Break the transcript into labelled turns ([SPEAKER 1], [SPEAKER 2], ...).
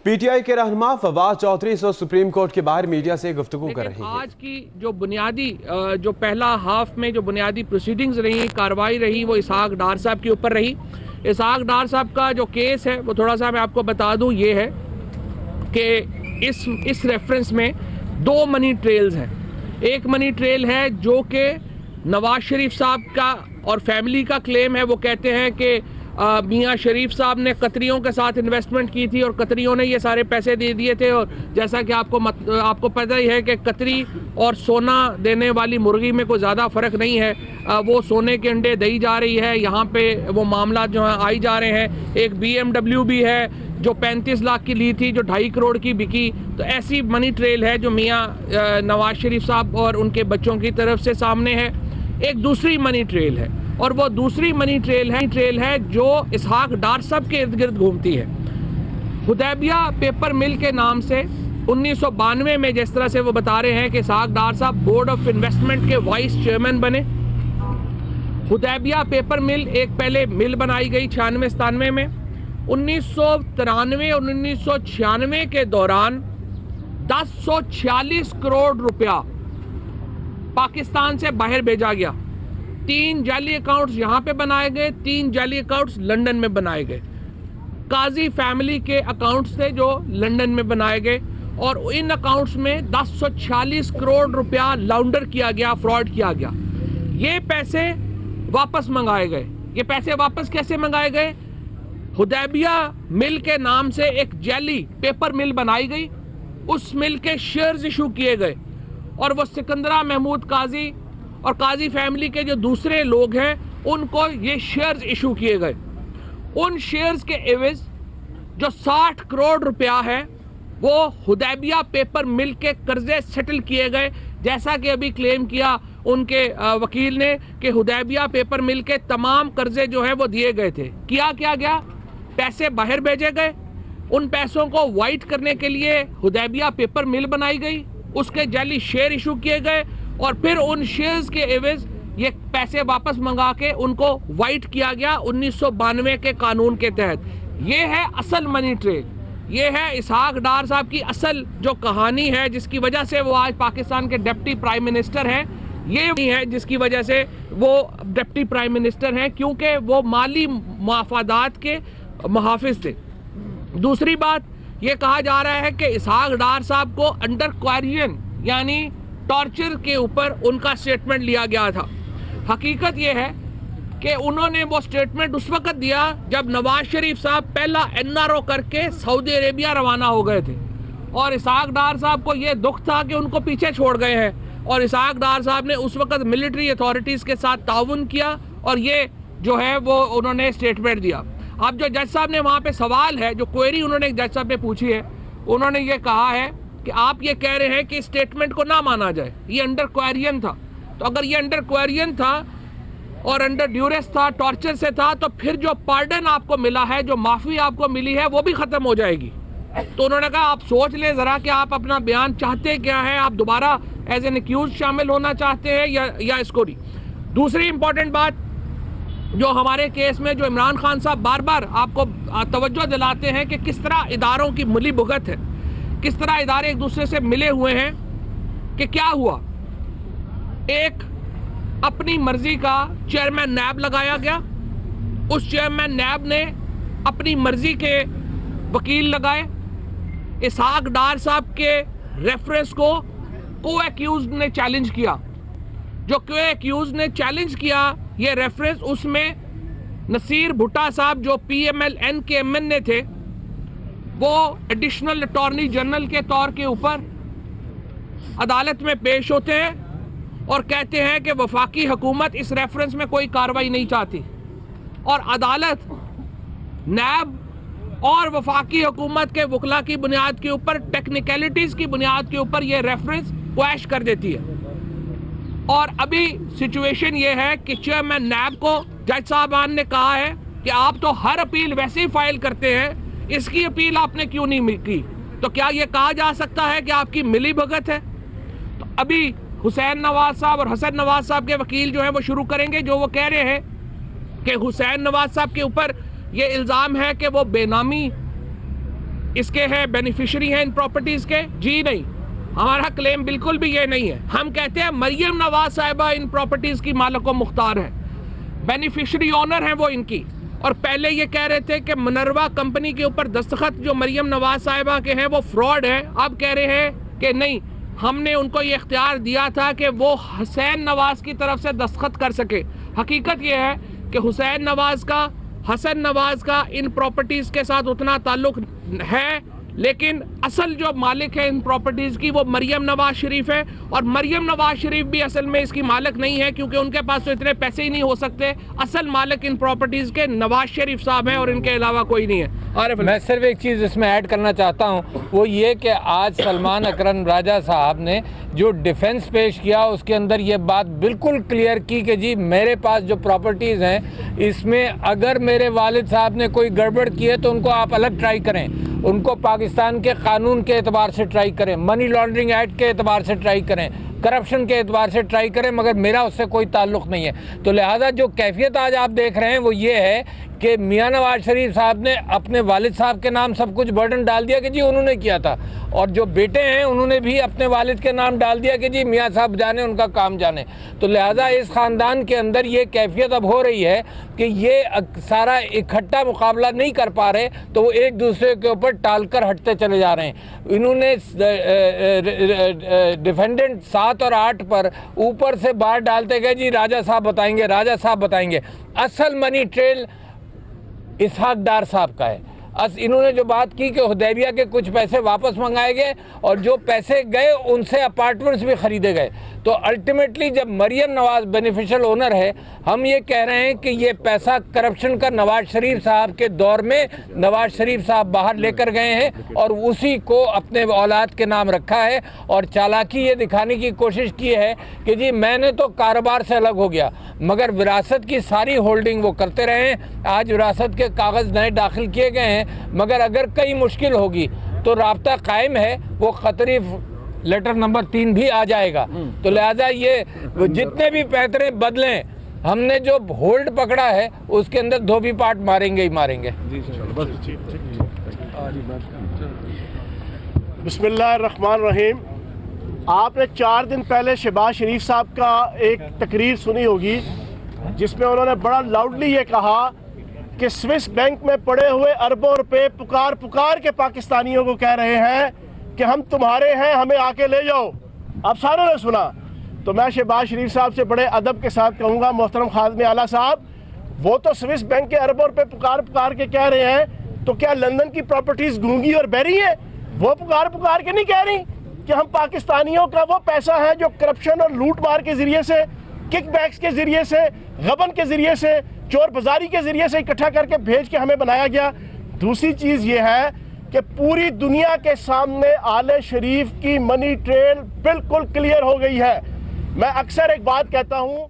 [SPEAKER 1] PTI के रहनुमा Fawad Chaudhary supreme court के बाहर मीडिया से गुफ्तगू कर रहे हैं।
[SPEAKER 2] आज की जो बुनियादी जो पहला हाफ में जो बुनियादी प्रोसीडिंग्स रही, कार्रवाई रही, वो इसहाक डार साहब के ऊपर रही। इसहाक डार साहब का जो केस है वो थोड़ा सा मैं आपको बता दूं, ये है कि इस रेफरेंस में दो मनी ट्रेल्स हैं। एक मनी ट्रेल है जो कि नवाज शरीफ साहब का और फैमिली का क्लेम है। वो कहते हैं कि मियाँ शरीफ साहब ने कतरियों के साथ इन्वेस्टमेंट की थी और कतरियों ने ये सारे पैसे दे दिए थे। और जैसा कि आपको पता ही है कि कतरी और सोना देने वाली मुर्गी में कोई ज़्यादा फ़र्क नहीं है। वो सोने के अंडे दी जा रही है। यहाँ पे वो मामला जो है आई जा रहे हैं। एक BMW भी है जो 35 लाख की ली थी, जो 2.5 करोड़ की बिकी। तो ऐसी मनी ट्रेल है जो मियाँ नवाज शरीफ साहब और उनके बच्चों की तरफ से सामने है। एक दूसरी मनी ट्रेल है और वो दूसरी मनी ट्रेल है जो इसहाक डार साहब के इर्द गिर्द घूमती है। हुदैबिया पेपर मिल के नाम से 1992 में जिस तरह से वो बता रहे हैं कि इसहाक डार साहब बोर्ड ऑफ इन्वेस्टमेंट के वाइस चेयरमैन बने। हुदैबिया पेपर मिल एक पहले मिल बनाई गई 96-97 में। 1993 और 1996 के दौरान 1046 करोड़ रुपया पाकिस्तान से बाहर भेजा गया। 3 जाली अकाउंट्स यहाँ पे बनाए गए, 3 जाली अकाउंट्स लंदन में बनाए गए। काजी फैमिली के अकाउंट्स थे जो लंदन में बनाए गए और इन अकाउंट्स में 1046 करोड़ रुपया लाउंडर किया गया, फ्रॉड किया गया। ये पैसे वापस मंगाए गए। ये पैसे वापस कैसे मंगाए गए? हुदैबिया मिल के नाम से एक जाली पेपर मिल बनाई गई, उस मिल के शेयर्स इशू किए गए और वो सिकंदरा महमूद काजी और काजी फैमिली के जो दूसरे लोग हैं उनको ये शेयर्स इशू किए गए। उन शेयर्स के एवज जो 60 करोड़ रुपया है वो हुदैबिया पेपर मिल के कर्जे सेटल किए गए। जैसा कि अभी क्लेम किया उनके वकील ने कि हुदैबिया पेपर मिल के तमाम कर्जे जो है वो दिए गए थे। किया क्या गया? पैसे बाहर भेजे गए। उन पैसों को वाइट करने के लिए हुदैबिया पेपर मिल बनाई गई, उसके जाली शेयर इशू किए गए और फिर उन शेयर्स के एवज ये पैसे वापस मंगा के उनको वाइट किया गया 1992 के कानून के तहत। ये है असल मनी ट्रेल। ये है इसहाक डार साहब की असल जो कहानी है जिसकी वजह से वो आज पाकिस्तान के डिप्टी प्राइम मिनिस्टर हैं। ये नहीं है जिसकी वजह से वो डिप्टी प्राइम मिनिस्टर हैं, क्योंकि वो माली मफादात के मुहाफिज थे। दूसरी बात, ये कहा जा रहा है कि इसहाक डार साहब को अंडर क्वारियन यानी टॉर्चर के ऊपर उनका स्टेटमेंट लिया गया था। हकीकत ये है कि उन्होंने वो स्टेटमेंट उस वक्त दिया जब नवाज शरीफ साहब पहला NRO करके सऊदी अरेबिया रवाना हो गए थे और इसहाक डार साहब को ये दुख था कि उनको पीछे छोड़ गए हैं और इसहाक डार साहब ने उस वक्त मिलिट्री अथॉरिटीज़ के साथ ताउन किया और ये जो है वो उन्होंने स्टेटमेंट दिया। अब जो जज साहब ने वहाँ पे सवाल है, जो क्वेरी उन्होंने जज साहब ने पूछी है, उन्होंने ये कहा है कि आप ये कह रहे हैं कि स्टेटमेंट को ना माना जाए, ये अंडर क्वेरियन था। तो अगर ये अंडर क्वेरियन था और अंडर ड्यूरेस था, टॉर्चर से था, तो फिर जो पार्डन आपको मिला है, जो माफ़ी आपको मिली है, वो भी ख़त्म हो जाएगी। तो उन्होंने कहा आप सोच लें ज़रा कि आप अपना बयान चाहते क्या हैं, आप दोबारा एज एन एक्यूज शामिल होना चाहते हैं या इसको नहीं। दूसरी इंपॉर्टेंट बात जो हमारे केस में जो इमरान खान साहब बार बार आपको तवज्जो दिलाते हैं कि किस तरह इदारों की मिली भुगत है, किस तरह इदारे एक दूसरे से मिले हुए हैं। कि क्या हुआ, एक अपनी मर्जी का चेयरमैन नैब लगाया गया, उस चेयरमैन नैब ने अपनी मर्जी के वकील लगाए। इसहाक डार साहब के रेफरेंस को एक्यूज ने चैलेंज किया। जो एक्यूज ने चैलेंज किया ये रेफरेंस, उसमें नसीर भुट्टा साहब जो PMLN के MN थे, वो एडिशनल अटॉर्नी जनरल के तौर के ऊपर अदालत में पेश होते हैं और कहते हैं कि वफाकी हुकूमत इस रेफरेंस में कोई कार्रवाई नहीं चाहती और अदालत नैब और वफाकी हुकूमत के वकला की बुनियाद के ऊपर, टेक्निकलिटीज़ की बुनियाद के ऊपर ये रेफरेंस क्वैश कर देती है। और अभी सिचुएशन ये है कि चेयरमैन नैब को जज साहबान ने कहा है कि आप तो हर अपील वैसे ही फाइल करते हैं, इसकी अपील आपने क्यों नहीं की? तो क्या ये कहा जा सकता है कि आपकी मिली भगत है? तो अभी हुसैन नवाज साहब और हसन नवाज साहब के वकील जो हैं वो शुरू करेंगे, जो वो कह रहे हैं कि हुसैन नवाज साहब के ऊपर ये इल्ज़ाम है कि वो बेनामी इसके हैं, बेनिफिशियरी हैं इन प्रॉपर्टीज के? जी नहीं, हमारा क्लेम बिल्कुल भी ये नहीं है। हम कहते हैं मरियम नवाज साहिबा इन प्रॉपर्टीज की मालिक व मुख्तार है, बेनिफिशियरी ऑनर है वो इनकी। और पहले ये कह रहे थे कि मुनर्वा कंपनी के ऊपर दस्तखत जो मरियम नवाज साहिबा के हैं वो फ्रॉड है। अब कह रहे हैं कि नहीं, हमने उनको ये इख्तियार दिया था कि वो हुसैन नवाज की तरफ से दस्तखत कर सके। हकीकत ये है कि हुसैन नवाज का, हसन नवाज का इन प्रॉपर्टीज़ के साथ उतना ताल्लुक है, लेकिन असल जो मालिक है इन प्रॉपर्टीज़ की वो मरियम नवाज शरीफ है। और मरियम नवाज शरीफ भी असल में इसकी मालिक नहीं है, क्योंकि उनके पास तो इतने पैसे ही नहीं हो सकते। असल मालिक इन प्रॉपर्टीज़ के नवाज शरीफ साहब हैं और इनके अलावा कोई नहीं है। आरिफ,
[SPEAKER 3] मैं सिर्फ एक चीज़ इसमें ऐड करना चाहता हूँ, वो ये कि आज सलमान अकरम राजा साहब ने जो डिफेंस पेश किया उसके अंदर ये बात बिल्कुल क्लियर की कि जी मेरे पास जो प्रॉपर्टीज़ हैं इसमें अगर मेरे वालिद साहब ने कोई गड़बड़ की है तो उनको आप अलग ट्राई करें, उनको पाकिस्तान के कानून के एतबार से ट्राई करें, मनी लॉन्ड्रिंग एक्ट के एतबार से ट्राई करें, करप्शन के एतबार से ट्राई करें, मगर मेरा उससे कोई ताल्लुक़ नहीं है। तो लिहाजा जो कैफियत आज आप देख रहे हैं वो ये है कि मियां नवाज शरीफ साहब ने अपने वालिद साहब के नाम सब कुछ बर्डन डाल दिया कि जी उन्होंने किया था, और जो बेटे हैं उन्होंने भी अपने वालिद के नाम डाल दिया कि जी मियां साहब जाने, उनका काम जाने। तो लिहाजा इस ख़ानदान के अंदर ये कैफियत अब हो रही है कि ये सारा इकट्ठा मुकाबला नहीं कर पा रहे, तो वो एक दूसरे के ऊपर टाल कर हटते चले जा रहे हैं। इन्होंने डिफेंडेंट 7 और 8 पर ऊपर से बाहर डालते गए, जी राजा साहब बताएंगे, राजा साहब बताएंगे। असल मनी ट्रेल इसहाक डार साहब का है। इन्होंने जो बात की कि हुदैबिया के कुछ पैसे वापस मंगाए गए और जो पैसे गए उनसे अपार्टमेंट्स भी ख़रीदे गए। तो अल्टीमेटली जब मरियम नवाज बेनिफिशियल ओनर है, हम ये कह रहे हैं कि ये पैसा करप्शन का नवाज शरीफ साहब के दौर में नवाज शरीफ साहब बाहर लेकर गए हैं और उसी को अपने औलाद के नाम रखा है और चालाकी ये दिखाने की कोशिश की है कि जी मैंने तो कारोबार से अलग हो गया, मगर विरासत की सारी होल्डिंग वो करते रहे हैं। आज विरासत के कागज़ नए दाखिल किए गए हैं, मगर अगर कहीं मुश्किल होगी तो राब्ता कायम है, वो खतरी लेटर नंबर 3 भी आ जाएगा। तो लिहाजा ये जितने भी पैतरे बदलें, हमने जो होल्ड पकड़ा है उसके अंदर धोबी पाट मारेंगे ही मारेंगे।
[SPEAKER 4] बिस्मिल्लाहिर्रहमानिर्रहीम। आपने 4 दिन पहले शहबाज शरीफ साहब का एक तकरीर सुनी होगी जिसमें उन्होंने बड़ा लाउडली ये कहा कि स्विस बैंक में पड़े हुए अरबों रुपए पुकार पुकार के पाकिस्तानियों को कह रहे हैं कि हम तुम्हारे हैं, हमें आके ले जाओ। आप सारों ने सुना। तो मैं शहबाज शरीफ साहब से बड़े अदब के साथ कहूँगा, मोहतरम खादिम आला साहब, वो तो स्विस बैंक के अरबों रुपए पुकार पुकार के कह रहे हैं, तो क्या लंदन की प्रॉपर्टीज गूंगी और बहरी हैं? वो पुकार पुकार के नहीं कह रही कि हम पाकिस्तानियों का वो पैसा है जो करप्शन और लूट मार के ज़रिए से, किकबैक्स के ज़रिए से, गबन के ज़रिए से, चोर बाजारी के ज़रिए से इकट्ठा करके भेज के हमें बनाया गया। दूसरी चीज़ ये है कि पूरी दुनिया के सामने आले शरीफ की मनी ट्रेल बिल्कुल क्लियर हो गई है। मैं अक्सर एक बात कहता हूँ